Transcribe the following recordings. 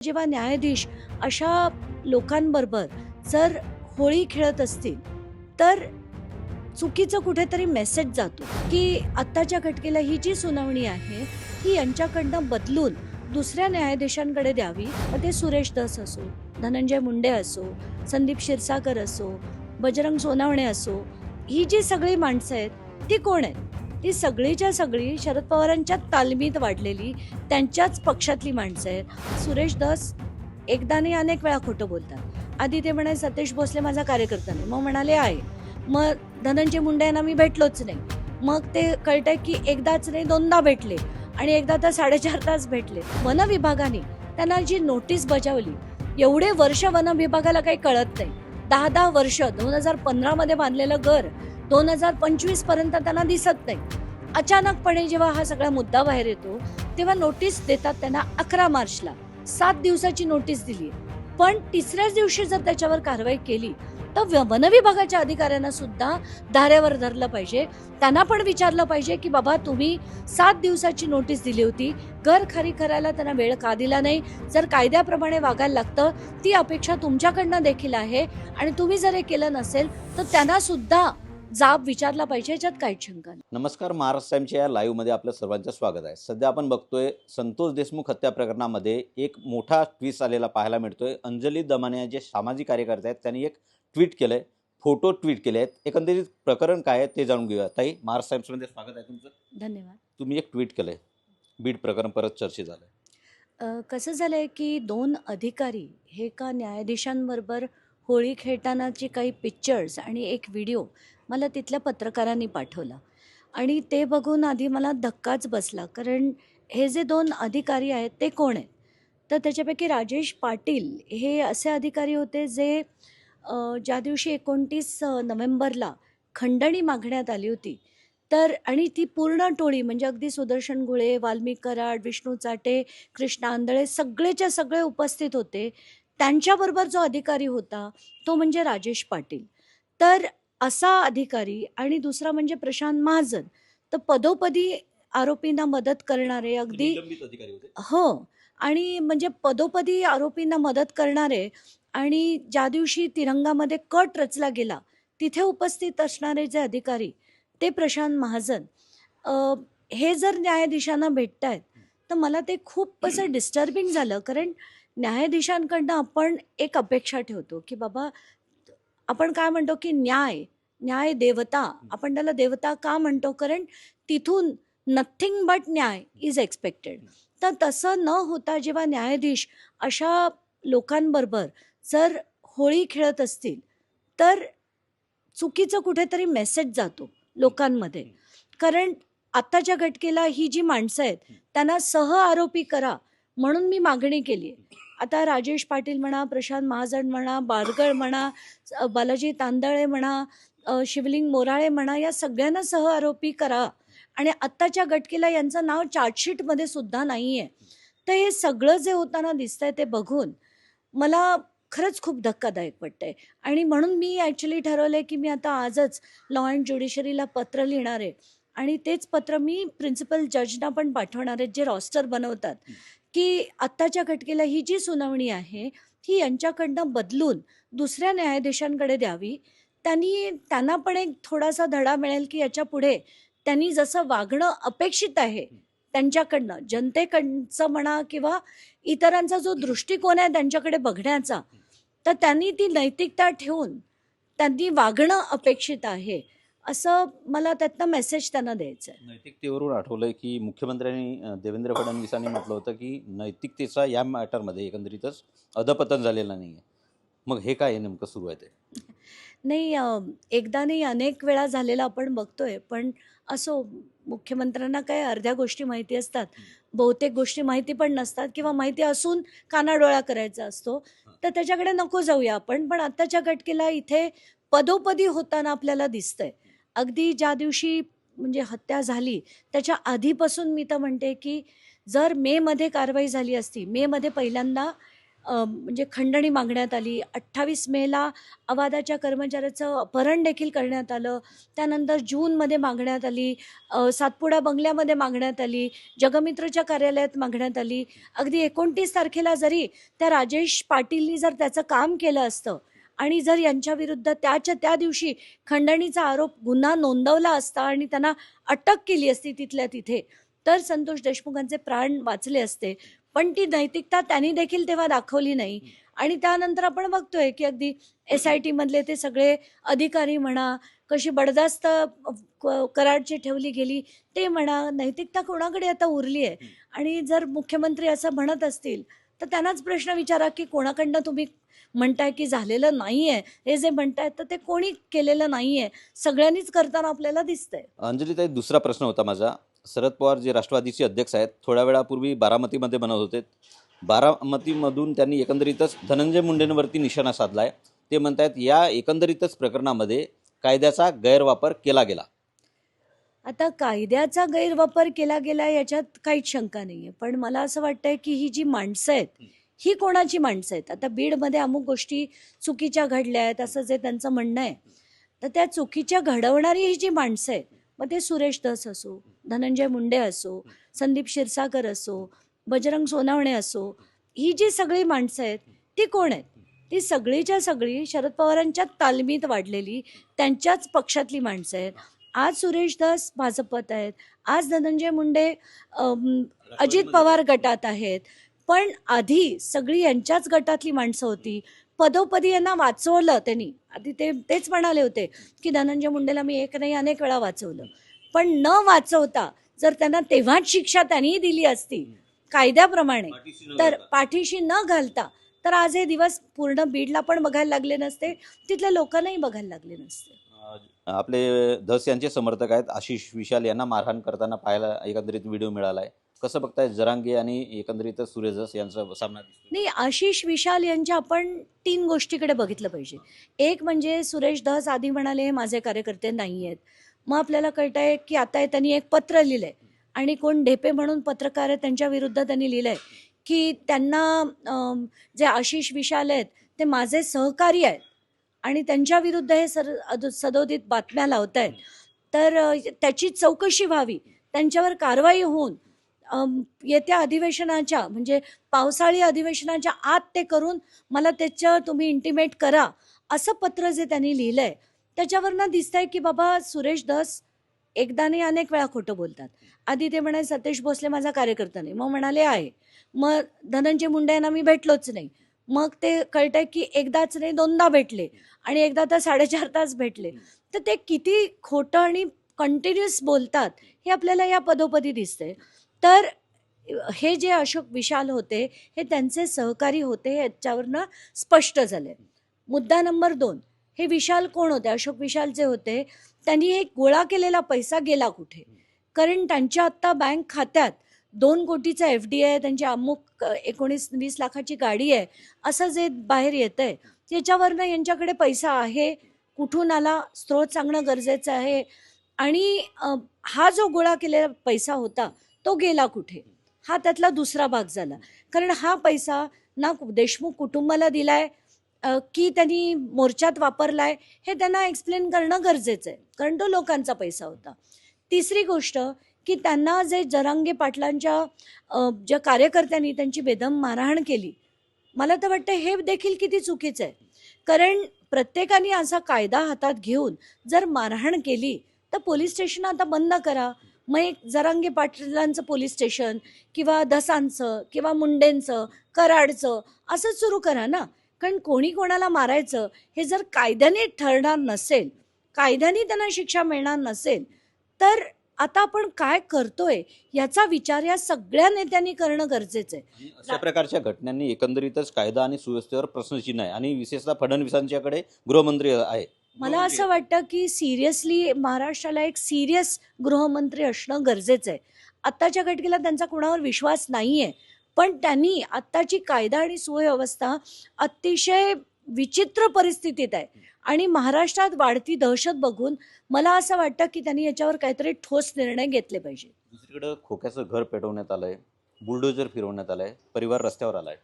जेव्हा न्यायाधीश अशा लोकांबरोबर जर होळी खेळत असतील तर चुकीचं कुठेतरी मेसेज जातो की आत्ताच्या घटनेला ही जी सुनावणी आहे ही यांच्याकडनं बदलून दुसऱ्या न्यायाधीशांकडे द्यावी. मग ते सुरेश धस असो, धनंजय मुंडे असो, संदीप क्षीरसागर असो, बजरंग सोनावणे असो, ही जी सगळी माणसं आहेत ती कोण आहेत? ती सगळीच्या सगळी शरद पवारांच्या तालमीत वाढलेली त्यांच्याच पक्षातली माणसं आहेत. सुरेश धस एकदा नाही अनेक वेळा खोटं बोलतात. आधी ते म्हणाले सतीश भोसले माझा कार्यकर्ता नाही, मग म्हणाले आहे. मग धनंजय मुंडे यांना मी भेटलोच नाही. मग ते कळतंय की एकदाच नाही दोनदा भेटले आणि एकदा तर 4.5 तास भेटले. वन विभागाने त्यांना जी नोटीस बजावली, एवढे वर्ष वन विभागाला काही कळत नाही. 10 वर्ष 2015 मध्ये बांधलेलं घर 2025 पर्यंत त्यांना दिसत नाही. अचानकपणे जेव्हा हा सगळा मुद्दा बाहेर येतो तेव्हा नोटीस देतात त्यांना 11 मार्चला 7 दिवसाची नोटीस दिली. पण तिसऱ्याच दिवशी जर त्याच्यावर कारवाई केली तर वन विभागाच्या अधिकाऱ्यांना सुद्धा धारेवर धरलं पाहिजे. त्यांना पण विचारलं पाहिजे की बाबा तुम्ही 7 दिवसाची नोटीस दिली होती, घर खाली करायला त्यांना वेळ का दिला नाही? जर कायद्याप्रमाणे वागायला लागतं ती अपेक्षा तुमच्याकडनं देखील आहे आणि तुम्ही जर हे केलं नसेल तर त्यांना सुद्धा जाब विचारला पाहिजे. याच्यात काहीच शंका नाही. नमस्कार, महाराष्ट्र टाइम्सच्या या लाईव्हमध्ये आपलं सर्वांचं स्वागत आहे. सध्या आपण बघतोय संतोष देशमुख हत्या प्रकरणामध्ये एक मोठा ट्विस्ट आलेला पाहायला मिळतोय. अंजली दमाने जे सामाजिक कार्यकर्ते आहेत त्यांनी एक ट्विट केलंय, फोटो ट्विट केले आहेत. एकंदरीत प्रकरण काय आहे ते जाणून घेऊया. ताई, महाराष्ट्र टाइम्समध्ये स्वागत आहे तुमचं. धन्यवाद. तुम्ही एक ट्विट केलंय, बीड प्रकरण परत चर्चेत झालंय. कसं झालंय की 2 अधिकारी हे एका न्यायाधीशांबरोबर होळी खेळतानाची काही पिक्चर्स आणि एक व्हिडिओ मला तिथल्या पत्रकारांनी पाठवला आणि ते बघून आधी मला धक्काच बसला. कारण हे जे 2 अधिकारी आहेत ते कोण आहेत? तर त्याच्यापैकी राजेश पाटील हे असे अधिकारी होते जे ज्या दिवशी 29 नोव्हेंबरला खंडणी मागण्यात आली होती तर आणि ती पूर्ण टोळी म्हणजे अगदी सुदर्शन गुळे, वाल्मिक कराड, विष्णू चाटे, कृष्णा आंधळे सगळेच्या सगळे उपस्थित होते. त्यांच्याबरोबर जो अधिकारी होता तो म्हणजे राजेश पाटील. तर असा अधिकारी आणि दुसरा म्हणजे प्रशांत महाजन. तर पदोपदी आरोपींना मदत करणारे अगदी निलंबित अधिकारी होते. हो. आणि म्हणजे पदोपदी आरोपींना मदत करणारे आणि ज्या दिवशी तिरंगामध्ये कट रचला गेला तिथे उपस्थित असणारे जे अधिकारी ते प्रशांत महाजन. हे जर न्यायाधीशांना भेटतायत तर मला ते खूप असं डिस्टर्बिंग झालं. कारण न्यायाधीशांकडनं आपण एक अपेक्षा ठेवतो की बाबा आपण काय म्हणतो की न्याय देवता. आपण त्याला देवता का म्हणतो? कारण तिथून नथिंग बट न्याय इज एक्सपेक्टेड. तर तसं न होता जेव्हा न्यायाधीश अशा लोकांबरोबर जर होळी खेळत असतील तर चुकीचं कुठेतरी मेसेज जातो लोकांमध्ये. कारण आत्ताच्या घटनेला ही जी माणसं आहेत त्यांना सह आरोपी करा म्हणून मी मागणी केली. आता राजेश पाटील म्हणा, प्रशांत महाजन म्हणा, बारगळ म्हणा, बालाजी तांदळे म्हणा, शिवलिंग मोराळे म्हणा, या सगळ्यांना सह आरोपी करा आणि आत्ताच्या घटनेला यांचं नाव चार्जशीटमध्ये सुद्धा नाही आहे. तर हे सगळं जे होताना दिसतंय ते बघून मला खरंच खूप धक्कादायक वाटतंय. आणि म्हणून मी ॲक्च्युली ठरवलं की मी आता आजच लॉ अँड ज्युडिशरीला पत्र लिहिणार आहे आणि तेच पत्र मी प्रिन्सिपल जजना पण पाठवणार आहे जे रॉस्टर बनवतात की आत्ताच्या घटनेला ही जी सुनावणी आहे ही यांच्याकडनं बदलून दुसऱ्या न्यायाधीशांकडे द्यावी. त्यांना पण एक थोडासा धडा मिळेल की याच्या पुढे त्यांनी जसं वागणं अपेक्षित आहे त्यांच्याकडनं, जनतेकडचं म्हणा किंवा इतरांचा जो दृष्टिकोन आहे त्यांच्याकडे बघण्याचा, तर त्यांनी ती नैतिकता ठेवून त्यांनी वागणं अपेक्षित आहे असं मला त्यातनं मेसेज त्यांना द्यायचं आहे. नैतिकतेवरून आठवलंय की मुख्यमंत्र्यांनी देवेंद्र फडणवीसांनी म्हटलं होतं की नैतिकतेचा या मॅटरमध्ये एकंदरीतच अधपतन झालेलं नाही आहे. मग हे काय नेमकं सुरू आहे ते? नाही, एकदा नाही अनेक वेळा झालेला आपण बघतोय. पण असो, मुख्यमंत्र्यांना काय अर्ध्या गोष्टी माहिती असतात, बहुतेक गोष्टी माहिती पण नसतात किंवा माहिती असून कानाडोळा करायचा असतो. तर त्याच्याकडे नको जाऊया आपण. पण आत्ताच्या घटनेला इथे पदोपदी होताना आपल्याला दिसतंय. अगदी ज्या दिवशी म्हणजे हत्या झाली त्याच्या आधीपासून मी तर म्हणते की जर मेमध्ये कारवाई झाली असती, मेमध्ये पहिल्यांदा म्हणजे खंडणी मागण्यात आली. 28 मेला अवादाच्या कर्मचाऱ्याचं अपहरण देखील करण्यात आलं. त्यानंतर जूनमध्ये मागण्यात आली, सातपुडा बंगल्यामध्ये मागण्यात आली, जगमित्रच्या कार्यालयात मागण्यात आली. अगदी 29 तारखेला जरी त्या राजेश पाटीलनी जर त्याचं काम केलं असतं आणि जर यांच्याविरुद्ध त्याच्या त्या दिवशी खंडणीचा गुन्हा नोंदवला असता आणि त्यांना अटक केली असती तिथल्या तिथे, तर संतोष देशमुखांचे प्राण वाचले असते. पण ती नैतिकता त्यांनी देखील तेव्हा दाखवली नाही. आणि त्यानंतर आपण बघतोय की अगदी SIT मधले ते सगळे अधिकारी म्हणा, कशी बडदास्त कराडची ठेवली गेली ते म्हणा, नैतिकता कोणाकडे आता उरली आहे? आणि जर मुख्यमंत्री असं म्हणत असतील तर त्यांनाच प्रश्न विचारा की कोणाकडनं तुम्ही म्हणताय की झालेलं नाहीये, हे जे म्हणताय तर ते कोणी केलेलं नाहीये, सगळ्यांनीच करताना आपल्याला दिसतंय. अंजलीताई, दुसरा प्रश्न होता माझा. शरद पवार जे राष्ट्रवादीचे अध्यक्ष आहेत, थोड्या वेळापूर्वी बारामतीमध्ये बनत होते. बारामतीमधून त्यांनी एकंदरीतच धनंजय मुंडेंवरती निशाणा साधला आहे. ते म्हणतायत या एकंदरीतच प्रकरणामध्ये कायद्याचा गैरवापर केला गेला. आता कायद्याचा गैरवापर केला गेला याच्यात काहीच शंका नाही आहे. पण मला असं वाटतंय की ही जी माणसं आहेत, ही कोणाची माणसं आहेत? आता बीडमध्ये अमुक गोष्टी चुकीच्या घडल्या आहेत असं जे त्यांचं म्हणणं आहे, तर त्या चुकीच्या घडवणारी ही जी माणसं आहेत, मग ते सुरेश धस असो, धनंजय मुंडे असो, संदीप क्षीरसागर असो, बजरंग सोनावणे असो, ही जी सगळी माणसं आहेत ती कोण आहेत? ती सगळीच्या सगळी शरद पवारांच्या तालमीत वाढलेली, त्यांच्याच पक्षातली माणसं आहेत. आज सुरेश धस भाजपत आहेत, आज धनंजय मुंडे अजित पवार गटात आहेत. पण आधी सगळी यांच्याच गटातली माणसं होती. पदोपदी यांना वाचवलं त्यांनी. आधी तेच म्हणाले होते की धनंजय मुंडेला मी एक नाही अनेक वेळा वाचवलं. पण न वाचवता जर त्यांना तेव्हाच शिक्षा त्यांनी दिली असती कायद्याप्रमाणे, तर पाठीशी न घालता, तर आज हे दिवस पूर्ण बीडला पण बघायला लागले नसते, तिथल्या लोकांनाही बघायला लागले नसते. आपले धस यांचे समर्थक आहेत आशिष विशाल यांना मारहाण करताना पाहायला एकंदरीत व्हिडिओ मिळाला आहे. कसं बघताय जरांगे आणि एकंदरीत सुरेश धस यांचा सामना दिसतो? नाही, आशिष विशाल यांच्या आपण 3 गोष्टीकडे बघितलं पाहिजे. एक म्हणजे सुरेश धस आधी म्हणाले हे माझे कार्यकर्ते नाही आहेत. मग आपल्याला कळतंय की आता त्यांनी एक पत्र लिहिलंय आणि कोण ढेपे म्हणून पत्रकार आहे त्यांच्या विरुद्ध त्यांनी लिहिलंय की त्यांना जे आशिष विशाल आहेत ते माझे सहकारी आहेत आणि त्यांच्या विरुद्ध हे सदोदित बातम्या लावत आहेत. तर त्याची चौकशी व्हावी, त्यांच्यावर कारवाई होऊन येत्या अधिवेशनाच्या म्हणजे पावसाळी अधिवेशनाच्या आत ते करून मला त्याचं तुम्ही इंटिमेट करा, असं पत्र जे त्यांनी लिहिलंय त्याच्यावरनं दिसतंय की बाबा सुरेश धस एकदा नाही अनेक वेळा खोटं बोलतात. आधी ते म्हणाले सतीश भोसले माझा कार्यकर्ता नाही, मग म्हणाले आहे. मग धनंजय मुंडे यांना मी भेटलोच नाही. मग ते कळतंय की एकदाच नाही 2दा भेटले आणि एकदा तर 4.5 तास भेटले. तर ते किती खोटं आणि कंटिन्युअस बोलतात हे आपल्याला या पदोपदी दिसतंय. तर हे जे अशोक विशाल होते हे त्यांचे सहकारी होते याच्यावरनं स्पष्ट झाले. मुद्दा नंबर 2, हे विशाल कोण होते? अशोक विशाल जे होते त्यांनी हे गोळा केलेला पैसा गेला कुठे? कारण त्यांच्या आत्ता बँक खात्यात 2 कोटीचा FD आहे, त्यांची अमुक 19-20 लाखाची गाडी आहे, असं जे बाहेर येत आहे त्याच्यावरनं यांच्याकडे पैसा आहे, कुठून आला, स्रोत सांगणं गरजेचं आहे. आणि हा जो गोळा केलेला पैसा होता तो गेला कुठे? हा त्यातला दुसरा भाग झाला. कारण हा पैसा ना देशमुख कुटुंबाला दिलाय की त्यांनी मोर्चात वापरलाय, हे त्यांना एक्सप्लेन करणं गरजेचं आहे, कारण तो लोकांचा पैसा होता. तिसरी गोष्ट की त्यांना जे जरांगे पाटलांच्या ज्या कार्यकर्त्यांनी त्यांची बेदम मारहाण केली, मला तर वाटतं हे देखील किती चुकीचं आहे. कारण प्रत्येकाने असा कायदा हातात घेऊन जर मारहाण केली तर पोलीस स्टेशन आता बंद करा. मग एक जरांगे पाटलांचं पोलीस स्टेशन किंवा धसांचं किंवा मुंडेंचं कराडचं असं सुरू करा ना. कारण कोणी कोणाला मारायचं हे जर कायद्याने ठरणार नसेल, कायद्याने त्यांना शिक्षा मिळणार नसेल, तर आता आपण काय करतोय याचा विचार या सगळ्या नेत्यांनी करणं गरजेचं आहे. अशा प्रकारच्या घटनांनी एकंदरीतच कायदा आणि सुव्यवस्थेवर प्रश्नचिन्ह आहे आणि विशेषतः फडणवीसांच्याकडे गृहमंत्री आहे. मला असं वाटतं की सिरियसली महाराष्ट्राला एक सिरियस गृहमंत्री असणं गरजेचं आहे. आत्ताच्या घटकेला त्यांचा कोणावर विश्वास नाही आहे, पण त्यांनी आत्ताची कायदा आणि सुव्यवस्था अतिशय विचित्र परिस्थितीत आहे आणि महाराष्ट्रात वाढती दहशत बघून मला असं वाटतं की त्यांनी याच्यावर काहीतरी ठोस निर्णय घेतले पाहिजे. दुसरीकडे खोक्याचं घर पेटवण्यात आलंय, बुलडोजर फिरवण्यात आलंय, परिवार रस्त्यावर आलाय.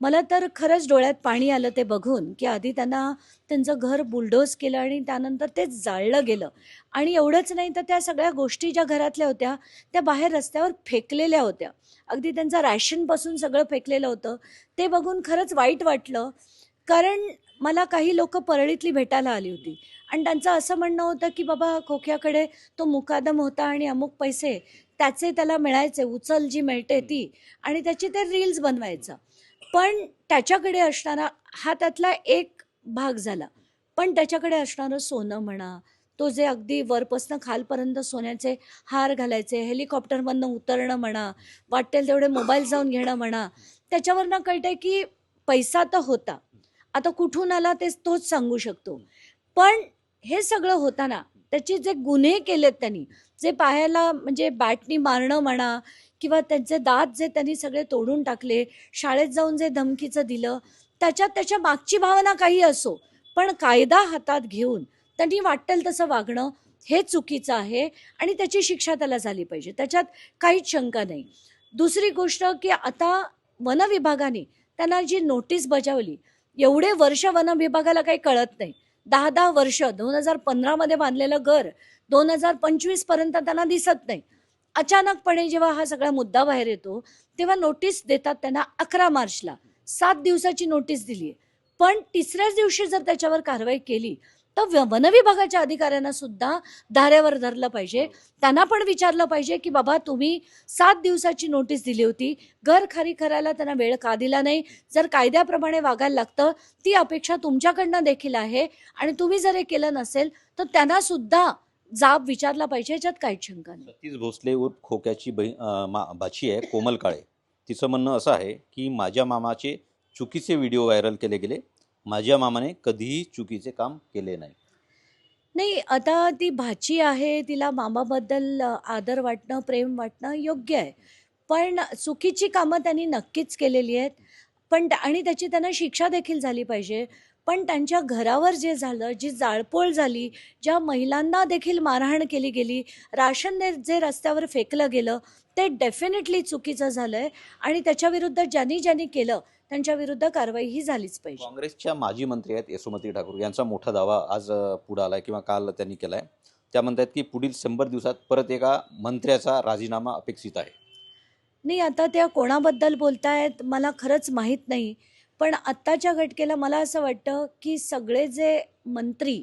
मला तर खरंच डोळ्यात पाणी आलं ते बघून, की आधी त्यांना त्यांचं घर बुलडोज केलं आणि त्यानंतर ते जाळलं गेलं. आणि एवढंच नाही तर त्या सगळ्या गोष्टी ज्या घरातल्या होत्या, त्या बाहेर रस्त्यावर फेकलेल्या होत्या. अगदी त्यांचं रॅशनपासून सगळं फेकलेलं होतं. ते बघून खरंच वाईट वाटलं. कारण मला काही लोकं परळीतली भेटायला आली होती आणि त्यांचं असं म्हणणं होतं, की बाबा खोक्याकडे तो मुकादम होता आणि अमुक पैसे त्याचे त्याला मिळायचे, उचल जी मिळते ती आणि त्याची ते रील्स बनवायचा. पण त्याच्याकडे असणारा हा त्यातला एक भाग झाला. पण त्याच्याकडे असणारं सोनं म्हणा, तो जे अगदी वरपासनं खालपर्यंत सोन्याचे हार घालायचे, हेलिकॉप्टरमधनं उतरणं म्हणा, वाटेल तेवढे मोबाईल जाऊन घेणं म्हणा, त्याच्यावरनं कळतंय की पैसा तर होता. आता कुठून आला तेच तोच सांगू शकतो. पण हे सगळं होताना त्याचे जे गुन्हे केलेत त्यांनी, जे पायाला म्हणजे बॅटनी मारणं म्हणा किंवा त्यांचे दात जे त्यांनी सगळे तोडून टाकले, शाळेत जाऊन जे धमकीचं दिलं, त्याच्यात त्याच्या मागची भावना काही असो, पण कायदा हातात घेऊन त्यांनी वाटेल तसं वागणं हे चुकीचं आहे आणि त्याची शिक्षा त्याला झाली पाहिजे. त्याच्यात काहीच शंका नाही. दुसरी गोष्ट की आता वनविभागाने त्यांना जी नोटीस बजावली, एवढे वर्ष वनविभागाला काही कळत नाही. 10-10 वर्ष 2015 मध्ये बांधलेलं घर 2025 पर्यंत त्यांना दिसत नाही. अचानकपणे जेव्हा हा सगळा मुद्दा बाहेर येतो, तेव्हा नोटीस देतात त्यांना 11 मार्चला. 7 दिवसाची नोटीस दिली आहे. पण तिसऱ्याच दिवशी जर त्याच्यावर कारवाई केली, तर वनविभागाच्या अधिकाऱ्यांना सुद्धा धारेवर धरलं पाहिजे. त्यांना पण विचारलं पाहिजे, की बाबा तुम्ही 7 दिवसाची नोटीस दिली होती. घर खाली करायला त्यांना वेळ का दिला नाही? जर कायद्याप्रमाणे वागायला लागतं, ती अपेक्षा तुमच्याकडनं देखील आहे आणि तुम्ही जर हे केलं नसेल, तर त्यांना सुद्धा जाब विचारला पाहिजे. याच्यात काहीच शंका नाही. सतीश भोसले उर्फ खोक्याची भाची आहे कोमल काळे. तिचं म्हणणं असं आहे की माझ्या मामाचे चुकीचे व्हिडिओ व्हायरल केले गेले. माझ्या मामाने कधीही चुकीचे काम केले नाही. नाही, आता ती भाची आहे, तिला मामाबद्दल आदर वाटणं, प्रेम वाटणं योग्य आहे. पण चुकीची कामं त्यांनी नक्कीच केलेली आहेत. पण आणि त्याची त्यांना शिक्षा देखील झाली पाहिजे. पण त्यांच्या घरावर जे झालं, जी जाळपोळ झाली, ज्या महिलांना देखील मारहाण केली गेली, राशन जे रस्त्यावर फेकलं गेलं, ते डेफिनेटली चुकीचं झालंय आणि त्याच्याविरुद्ध ज्यांनी ज्यांनी केलं, त्यांच्याविरुद्ध कारवाई ही झालीच पाहिजे. काँग्रेसच्या माजी मंत्री आहेत यशोमती ठाकूर यांचा मोठा दावा आज पुढे आलाय किंवा काल त्यांनी केलाय. त्या म्हणतात की पुढील 100 दिवसात परत एका मंत्र्याचा राजीनामा अपेक्षित आहे. नाही, आता त्या कोणाबद्दल बोलतायत मला खरंच माहीत नाही. पण आत्ताच्या घटकेला मला असं वाटतं, की सगळे जे मंत्री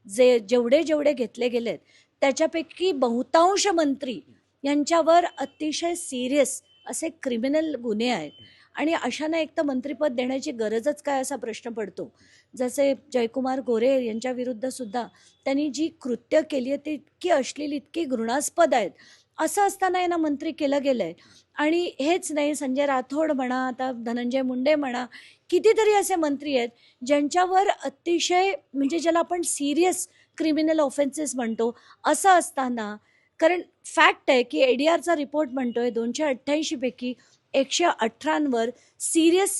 जेवढे घेतले गेलेत, त्याच्यापैकी बहुतांश मंत्री यांच्यावर अतिशय सीरियस असे क्रिमिनल गुन्हे आहेत. आणि अशांना एक तर मंत्रिपद देण्याची गरजच काय असा प्रश्न पडतो. जसे जयकुमार गोरे यांच्याविरुद्ध सुद्धा त्यांनी जी कृत्य केली आहे ती इतकी अश्लील, इतकी घृणास्पद आहेत. असं असताना यांना मंत्री केलं गेलंय. आणि हेच नाही, संजय राठोड म्हणा, आता धनंजय मुंडे म्हणा, कितीतरी असे मंत्री आहेत ज्यांच्यावर अतिशय म्हणजे ज्याला आपण सिरियस क्रिमिनल ऑफेन्सेस म्हणतो. असं असताना कारण फॅक्ट आहे की ADRचा रिपोर्ट म्हणतोय 288 पैकी 118वर सिरियस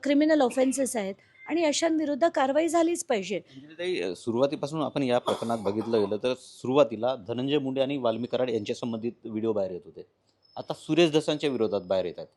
क्रिमिनल ऑफेन्सेस आहेत आणि अशांविरुद्ध कारवाई झालीच पाहिजे. म्हणजे ताई, सुरुवातीपासून आपण या प्रकरणात बघितलं गेलं तर सुरुवातीला धनंजय मुंडे आणि वाल्मी कराड यांच्या संबंधित व्हिडिओ बाहेर येत होते. आता सुरेश धसांच्या विरोधात बाहेर येत आहेत.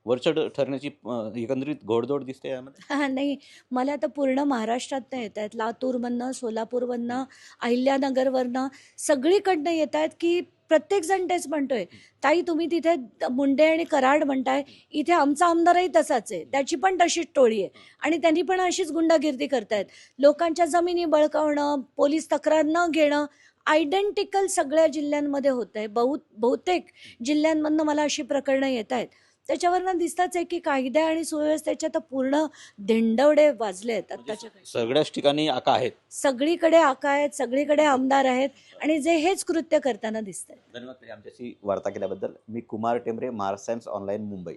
वरचढ ठरण्याची एकंदरीत घोडदौड दिसते यामध्ये. हां, नाही, मला तर पूर्ण महाराष्ट्रातनं येत आहेत. लातूरमधनं, सोलापूरमधनं, अहिल्यानगरवरनं सगळीकडनं येत आहेत, की प्रत्येकजण तेच म्हणतोय, "ताई तुम्ही तिथे मुंडे आणि कराड म्हणताय, इथे आमचा आमदारही तसाच आहे. त्याची पण तशीच टोळी आहे आणि त्यांनी पण अशीच गुंडागिर्दी करतायत. लोकांच्या जमिनी बळकावणं, पोलीस तक्रार न घेणं, आयडेंटिकल सगळ्या जिल्ह्यांमध्ये होतंय. बहुतेक जिल्ह्यांमधनं मला अशी प्रकरणं येत आहेत. त्याच्यावरनं दिसतंच आहे की कायदा आणि सुव्यवस्थेच्या तर पूर्ण धेंडवडे वाजले आहेत आत्ताच्या काळात. सगळ्याच ठिकाणी आका आहेत. सगळीकडे आका आहेत, सगळीकडे आमदार आहेत आणि जे हेच कृत्य करताना दिसत आहेत. धन्यवाद ताई, आमच्याशी वार्ता केल्याबद्दल. मी कुमार टेंबरे, महाराष्ट्र टाइम्स ऑनलाईन, मुंबई.